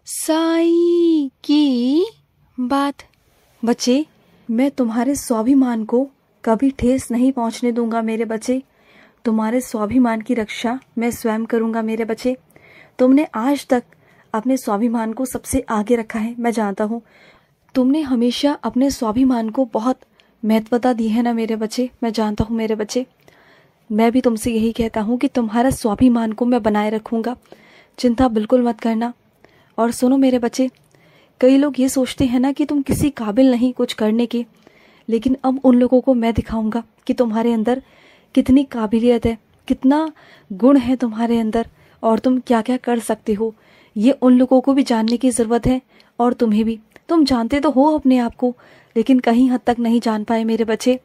साई की बात। बच्चे, मैं तुम्हारे स्वाभिमान को कभी ठेस नहीं पहुंचने दूंगा मेरे बच्चे। तुम्हारे स्वाभिमान की रक्षा मैं स्वयं करूंगा मेरे बच्चे। तुमने आज तक अपने स्वाभिमान को सबसे आगे रखा है, मैं जानता हूँ। तुमने हमेशा अपने स्वाभिमान को बहुत महत्वता दी है ना मेरे बच्चे, मैं जानता हूँ मेरे बच्चे। मैं भी तुमसे यही कहता हूँ कि तुम्हारा स्वाभिमान को मैं बनाए रखूँगा, चिंता बिल्कुल मत करना। और सुनो मेरे बच्चे, कई लोग ये सोचते हैं ना कि तुम किसी काबिल नहीं कुछ करने के, लेकिन अब उन लोगों को मैं दिखाऊंगा कि तुम्हारे अंदर कितनी काबिलियत है, कितना गुण है तुम्हारे अंदर और तुम क्या क्या कर सकते हो। ये उन लोगों को भी जानने की ज़रूरत है और तुम्हें भी। तुम जानते तो हो अपने आप को, लेकिन कहीं हद तक नहीं जान पाए मेरे बच्चे।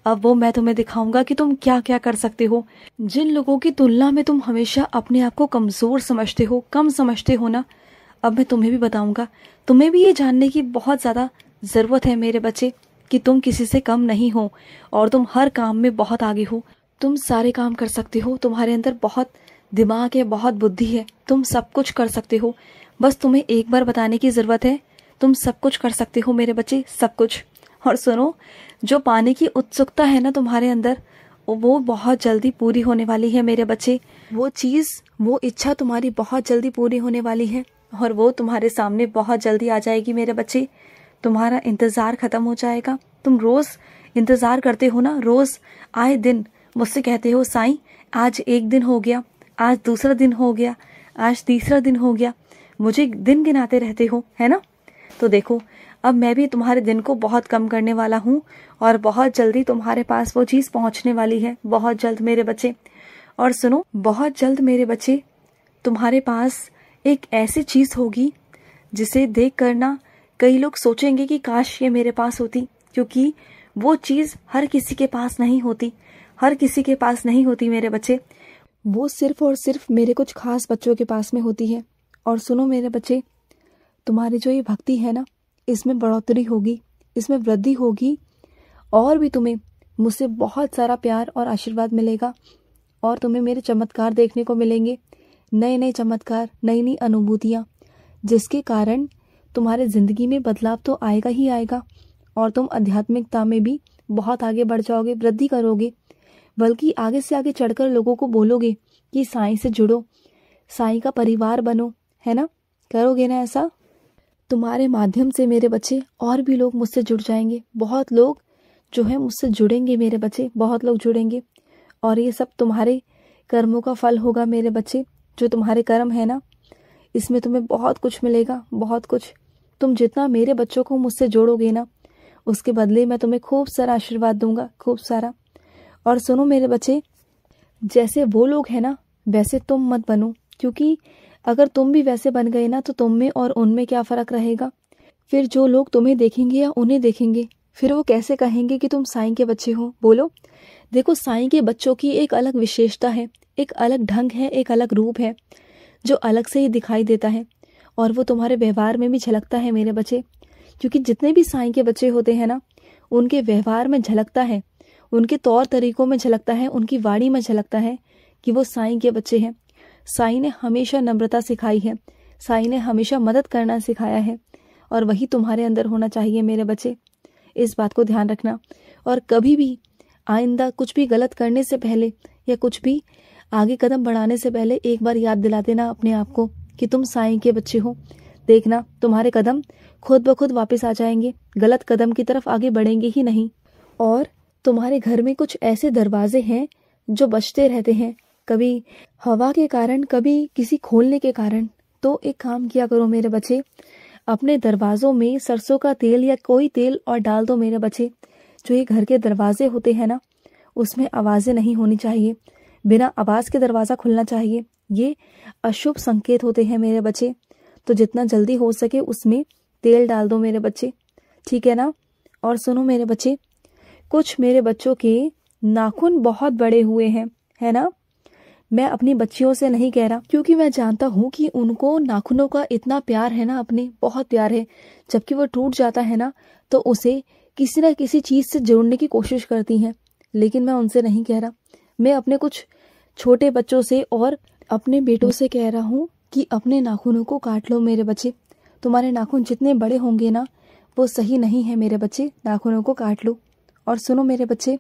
अब वो मैं तुम्हें दिखाऊंगा कि तुम क्या क्या कर सकते हो। जिन लोगों की तुलना में तुम हमेशा अपने आप को कमज़ोर समझते हो, कम समझते हो ना, अब मैं तुम्हें भी बताऊंगा। तुम्हें भी ये जानने की बहुत ज़्यादा ज़रूरत है मेरे बच्चे कि तुम किसी से कम नहीं हो और तुम हर काम में बहुत आगे हो। तुम सारे काम कर सकते हो, तुम्हारे अंदर बहुत दिमाग है, बहुत बुद्धि है, तुम सब कुछ कर सकते हो। बस तुम्हें एक बार बताने की ज़रूरत है, तुम सब कुछ कर सकते हो मेरे बच्चे, सब कुछ। और सुनो, जो पाने की उत्सुकता है ना तुम्हारे अंदर, वो बहुत जल्दी पूरी होने वाली है मेरे बच्चे। वो चीज़, वो इच्छा तुम्हारी बहुत जल्दी पूरी होने वाली है और वो तुम्हारे सामने बहुत जल्दी आ जाएगी मेरे बच्चे। तुम्हारा इंतज़ार ख़त्म हो जाएगा। तुम रोज़ इंतज़ार करते हो ना, रोज़ आए दिन मुझसे कहते हो, साईं आज एक दिन हो गया, आज दूसरा दिन हो गया, आज तीसरा दिन हो गया, मुझे दिन गिनाते रहते हो, है ना। तो देखो, अब मैं भी तुम्हारे दिन को बहुत कम करने वाला हूँ और बहुत जल्दी तुम्हारे पास वो चीज़ पहुँचने वाली है, बहुत जल्द मेरे बच्चे। और सुनो, बहुत जल्द मेरे बच्चे तुम्हारे पास एक ऐसी चीज़ होगी जिसे देख कर ना कई लोग सोचेंगे कि काश ये मेरे पास होती, क्योंकि वो चीज़ हर किसी के पास नहीं होती, हर किसी के पास नहीं होती मेरे बच्चे। वो सिर्फ और सिर्फ मेरे कुछ खास बच्चों के पास में होती है। और सुनो मेरे बच्चे, तुम्हारी जो ये भक्ति है ना, इसमें बढ़ोतरी होगी, इसमें वृद्धि होगी और भी तुम्हें मुझसे बहुत सारा प्यार और आशीर्वाद मिलेगा और तुम्हें मेरे चमत्कार देखने को मिलेंगे, नए नए चमत्कार, नई नई अनुभूतियाँ, जिसके कारण तुम्हारे ज़िंदगी में बदलाव तो आएगा ही आएगा और तुम आध्यात्मिकता में भी बहुत आगे बढ़ जाओगे, वृद्धि करोगे, बल्कि आगे से आगे चढ़कर लोगों को बोलोगे कि साईं से जुड़ो, साईं का परिवार बनो, है ना। करोगे ना ऐसा? तुम्हारे माध्यम से मेरे बच्चे और भी लोग मुझसे जुड़ जाएंगे, बहुत लोग जो है मुझसे जुड़ेंगे मेरे बच्चे, बहुत लोग जुड़ेंगे और ये सब तुम्हारे कर्मों का फल होगा मेरे बच्चे। जो तुम्हारे कर्म है ना, इसमें तुम्हें बहुत कुछ मिलेगा, बहुत कुछ। तुम जितना मेरे बच्चों को मुझसे जोड़ोगे ना, उसके बदले मैं तुम्हें खूब सारा आशीर्वाद दूंगा, खूब सारा। और सुनो मेरे बच्चे, जैसे वो लोग हैं ना, वैसे तुम मत बनो, क्योंकि अगर तुम भी वैसे बन गए ना तो तुम में और उनमें क्या फ़र्क रहेगा। फिर जो लोग तुम्हें देखेंगे या उन्हें देखेंगे, फिर वो कैसे कहेंगे कि तुम साईं के बच्चे हो? बोलो। देखो, साईं के बच्चों की एक अलग विशेषता है, एक अलग ढंग है, एक अलग रूप है जो अलग से ही दिखाई देता है और वो तुम्हारे व्यवहार में भी झलकता है मेरे बच्चे। क्योंकि जितने भी साईं के बच्चे होते हैं ना, उनके व्यवहार में झलकता है, उनके तौर तरीकों में झलकता है, उनकी वाणी में झलकता है कि वो साईं के बच्चे हैं। साईं ने हमेशा नम्रता सिखाई है, साईं ने हमेशा मदद करना सिखाया है और वही तुम्हारे अंदर होना चाहिए मेरे बच्चे। इस बात को ध्यान रखना और कभी भी आइंदा कुछ भी गलत करने से पहले या कुछ भी आगे कदम बढ़ाने से पहले एक बार याद दिला देना अपने आप को कि तुम साईं के बच्चे हो। देखना, तुम्हारे कदम खुद ब खुद वापस आ जाएंगे, गलत कदम की तरफ आगे बढ़ेंगे ही नहीं। और तुम्हारे घर में कुछ ऐसे दरवाजे हैं जो बजते रहते हैं, कभी हवा के कारण, कभी किसी खोलने के कारण। तो एक काम किया करो मेरे बच्चे, अपने दरवाज़ों में सरसों का तेल या कोई तेल और डाल दो मेरे बच्चे। जो ये घर के दरवाजे होते हैं ना, उसमें आवाज़ें नहीं होनी चाहिए, बिना आवाज़ के दरवाज़ा खुलना चाहिए। ये अशुभ संकेत होते हैं मेरे बच्चे। तो जितना जल्दी हो सके उसमें तेल डाल दो मेरे बच्चे, ठीक है ना। और सुनो मेरे बच्चे, कुछ मेरे बच्चों के नाखून बहुत बड़े हुए हैं, है ना। मैं अपनी बच्चियों से नहीं कह रहा, क्योंकि मैं जानता हूँ कि उनको नाखूनों का इतना प्यार है ना, अपने बहुत प्यार है। जबकि वो टूट जाता है ना तो उसे किसी न किसी चीज़ से जोड़ने की कोशिश करती हैं, लेकिन मैं उनसे नहीं कह रहा। मैं अपने कुछ छोटे बच्चों से और अपने बेटों से कह रहा हूँ कि अपने नाखूनों को काट लो मेरे बच्चे। तुम्हारे नाखून जितने बड़े होंगे ना वो सही नहीं है मेरे बच्चे, नाखूनों को काट लो। और सुनो मेरे बच्चे,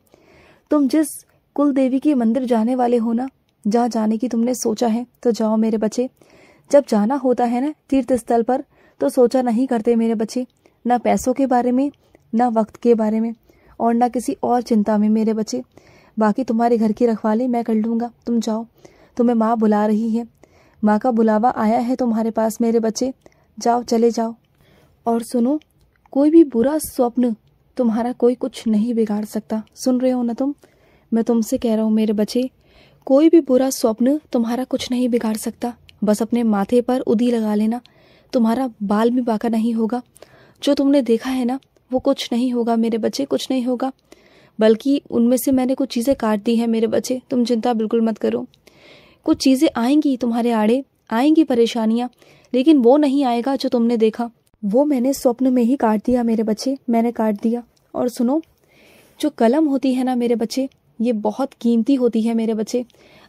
तुम जिस कुल देवी के मंदिर जाने वाले हो ना, जहाँ जाने की तुमने सोचा है तो जाओ मेरे बच्चे। जब जाना होता है ना तीर्थ स्थल पर तो सोचा नहीं करते मेरे बच्चे, ना पैसों के बारे में, ना वक्त के बारे में, और ना किसी और चिंता में मेरे बच्चे। बाकी तुम्हारे घर की रखवाली मैं कर लूँगा, तुम जाओ। तुम्हें माँ बुला रही है, माँ का बुलावा आया है तुम्हारे पास मेरे बच्चे, जाओ चले जाओ। और सुनो, कोई भी बुरा स्वप्न तुम्हारा कोई कुछ नहीं बिगाड़ सकता। सुन रहे हो ना तुम, मैं तुमसे कह रहा हूँ मेरे बच्चे, कोई भी बुरा स्वप्न तुम्हारा कुछ नहीं बिगाड़ सकता। बस अपने माथे पर उदी लगा लेना, तुम्हारा बाल भी बांका नहीं होगा। जो तुमने देखा है ना वो कुछ नहीं होगा मेरे बच्चे, कुछ नहीं होगा। बल्कि उनमें से मैंने कुछ चीज़ें काट दी हैं मेरे बच्चे, तुम चिंता बिल्कुल मत करो। कुछ चीज़ें आएंगी तुम्हारे आड़े, आएंगी परेशानियाँ, लेकिन वो नहीं आएगा जो तुमने देखा। वो मैंने स्वप्न में ही काट दिया मेरे बच्चे, मैंने काट दिया। और सुनो, जो कलम होती है ना मेरे बच्चे, ये बहुत कीमती होती है मेरे बच्चे।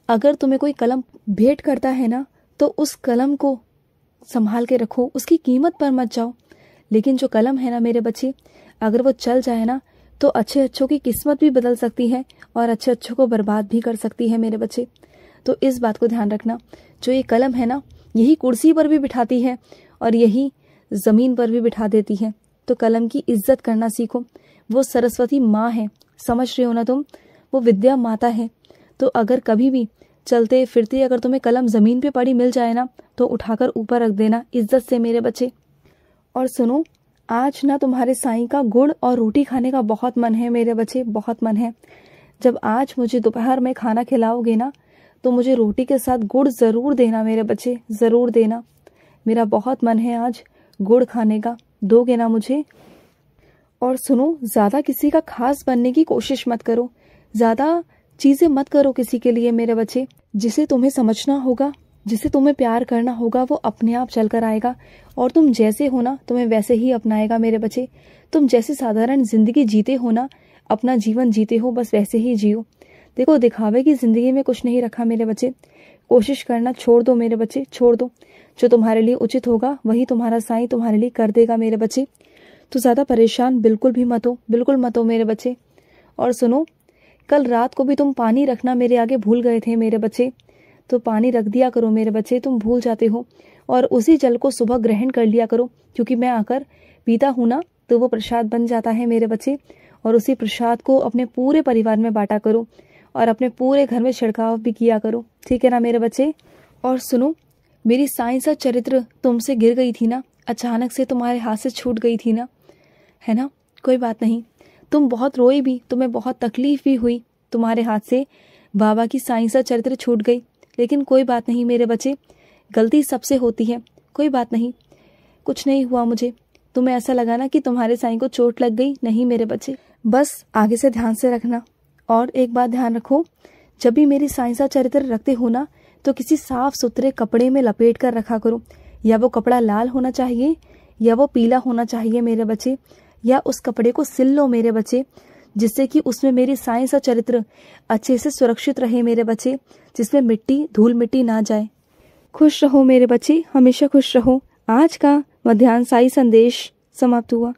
अगर तुम्हें कोई कलम भेंट करता है ना तो उस कलम को संभाल के रखो, उसकी कीमत पर मत जाओ। लेकिन जो कलम है ना मेरे बच्चे, अगर वो चल जाए ना तो अच्छे अच्छों की किस्मत भी बदल सकती है और अच्छे अच्छों को बर्बाद भी कर सकती है मेरे बच्चे। तो इस बात को ध्यान रखना। जो ये कलम है ना, यही कुर्सी पर भी बिठाती है और यही ज़मीन पर भी बिठा देती है। तो कलम की इज्जत करना सीखो। वो सरस्वती माँ है, समझ रहे हो ना तुम, वो विद्या माता है। तो अगर कभी भी चलते फिरते अगर तुम्हें कलम ज़मीन पे पड़ी मिल जाए ना तो उठाकर ऊपर रख देना इज्जत से मेरे बच्चे। और सुनो, आज ना तुम्हारे साईं का गुड़ और रोटी खाने का बहुत मन है मेरे बच्चे, बहुत मन है। जब आज मुझे दोपहर में खाना खिलाओगे ना तो मुझे रोटी के साथ गुड़ ज़रूर देना मेरे बच्चे, ज़रूर देना। मेरा बहुत मन है आज गुड़ खाने का, दोगे ना मुझे? और सुनो, ज़्यादा किसी का खास बनने की कोशिश मत करो, ज़्यादा चीज़ें मत करो किसी के लिए मेरे बच्चे। जिसे तुम्हें समझना होगा, जिसे तुम्हें प्यार करना होगा, वो अपने आप चलकर आएगा और तुम जैसे हो ना तुम्हें वैसे ही अपनाएगा मेरे बच्चे। तुम जैसे साधारण जिंदगी जीते हो ना, अपना जीवन जीते हो, बस वैसे ही जियो। देखो, दिखावे की जिंदगी में कुछ नहीं रखा मेरे बच्चे। कोशिश करना छोड़ दो मेरे बच्चे, छोड़ दो। जो तुम्हारे लिए उचित होगा वही तुम्हारा साईं तुम्हारे लिए कर देगा मेरे बच्चे। तो ज़्यादा परेशान बिल्कुल भी मत हो, बिल्कुल मत हो मेरे बच्चे। और सुनो, कल रात को भी तुम पानी रखना मेरे आगे भूल गए थे मेरे बच्चे, तो पानी रख दिया करो मेरे बच्चे, तुम भूल जाते हो। और उसी जल को सुबह ग्रहण कर लिया करो, क्योंकि मैं आकर पीता हूँ ना तो वो प्रसाद बन जाता है मेरे बच्चे। और उसी प्रसाद को अपने पूरे परिवार में बांटा करो और अपने पूरे घर में छिड़काव भी किया करो, ठीक है ना मेरे बच्चे? और सुनो, मेरी साईं सा चरित्र तुमसे गिर गई थी ना, अचानक से तुम्हारे हाथ से छूट गई थी ना, है ना? कोई बात नहीं, तुम बहुत रोई भी, तुम्हें बहुत तकलीफ भी हुई, तुम्हारे हाथ से बाबा की साईं सा चरित्र छूट गई। लेकिन कोई बात नहीं मेरे बच्चे, गलती सबसे होती है, कोई बात नहीं, कुछ नहीं हुआ मुझे। तुम्हें ऐसा लगा ना कि तुम्हारे साईं को चोट लग गई, नहीं मेरे बच्चे। बस आगे से ध्यान से रखना। और एक बात ध्यान रखो, जब भी मेरी साईं सा चरित्र रखते हो ना तो किसी साफ सुथरे कपड़े में लपेट कर रखा करो। या वो कपड़ा लाल होना चाहिए या वो पीला होना चाहिए मेरे बच्चे, या उस कपड़े को सिल लो मेरे बच्चे, जिससे कि उसमें मेरी साईं सा चरित्र अच्छे से सुरक्षित रहे मेरे बच्चे, जिसमें मिट्टी धूल मिट्टी ना जाए। खुश रहो मेरे बच्चे, हमेशा खुश रहो। आज का मध्याह्न साई संदेश समाप्त हुआ।